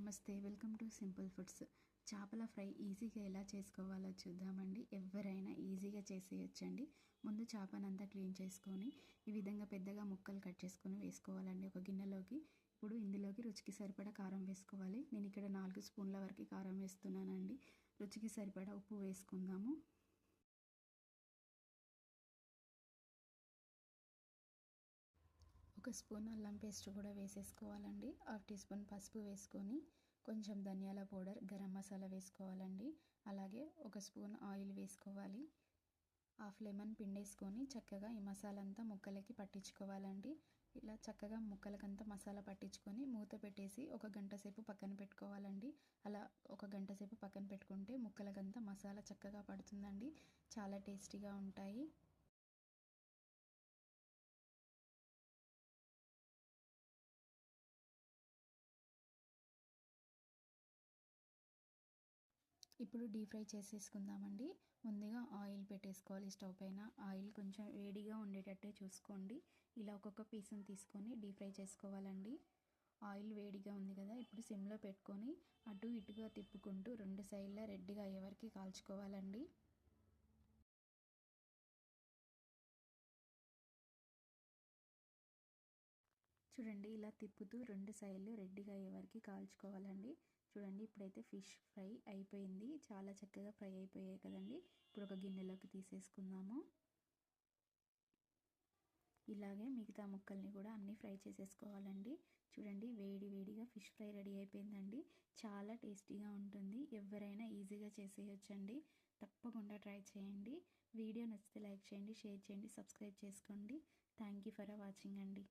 నమస్తే, welcome to simple foods. చేపల fry ఈజీగా ఎలా చేసుకోవాలో చూద్దామండి. ఎవరైనా ఈజీగా చేసేయచ్చండి. ముందు చేపనంతా క్లీన్ చేసుకొని ఈ విధంగా పెద్దగా ముక్కలు కట్ చేసుకొని వేసుకోవాలండి ఒక గిన్నెలోకి. ఇప్పుడు ఇందులోకి రుచికి సరిపడా కారం వేసుకోవాలి. నేను ఇక్కడ 4 స్పూన్ల వరకు కారం వేస్తున్నానండి. రుచికి సరిపడా ఉప్పు వేసుకుందాము. ఒక స్పూన్ అల్లం పేస్ట్ కూడా వేసేసుకోవాలండి. 1/2 టీ స్పూన్ పసుపు వేసుకొని కొంచెం ధనియాల పౌడర్, గరం మసాలా వేసుకోవాలండి. అలాగే ఒక స్పూన్ ఆయిల్ వేసుకోవాలి. 1/2 లెమన్ పిండేసుకొని చక్కగా ఈ మసాలా అంతా ముక్కలకి పట్టించుకోవాలండి. ఇలా చక్కగా ముక్కలకంతా మసాలా పట్టించుకొని మూత పెట్టేసి ఒక గంట సేపు పక్కన పెట్టుకోవాలండి. అలా ఒక గంట సేపు పక్కన పెట్టుకుంటే ముక్కలకంతా మసాలా చక్కగా పడుతుందండి. చాలా టేస్టీగా ఉంటాయి. ఇప్పుడు డీప్ ఫ్రై చేసేసుకుందామండి. ముందుగా ఆయిల్ పెట్టేసుకోవాలి స్టవ్ పైన. ఆయిల్ కొంచెం వేడిగా ఉండేటట్టే చూసుకోండి. ఇలా ఒక్కొక్క పీస్ని తీసుకొని డీప్ ఫ్రై చేసుకోవాలండి. ఆయిల్ వేడిగా ఉంది కదా, ఇప్పుడు సిమ్లో పెట్టుకొని అటు ఇటుగా తిప్పుకుంటూ 2 సైడ్ల రెడ్గా అయ్యే వరకు కాల్చుకోవాలండి. చూడండి, ఇలా తిప్పుతూ 2 సైడ్లు రెడ్గా అయ్యే వరకు కాల్చుకోవాలండి. చూడండి, ఇప్పుడైతే ఫిష్ ఫ్రై అయిపోయింది. చాలా చక్కగా ఫ్రై అయిపోయాయి కదండి. ఇప్పుడు ఒక గిన్నెలోకి తీసేసుకుందాము. ఇలాగే మిగతా ముక్కల్ని కూడా అన్నీ ఫ్రై చేసేసుకోవాలండి. చూడండి, వేడి వేడిగా ఫిష్ ఫ్రై రెడీ అయిపోయిందండి. చాలా టేస్టీగా ఉంటుంది. ఎవరైనా ఈజీగా చేసేయొచ్చండి. తప్పకుండా ట్రై చేయండి. వీడియో నచ్చితే లైక్ చేయండి, షేర్ చేయండి, సబ్స్క్రైబ్ చేసుకోండి. థ్యాంక్ యూ ఫర్ వాచింగ్ అండి.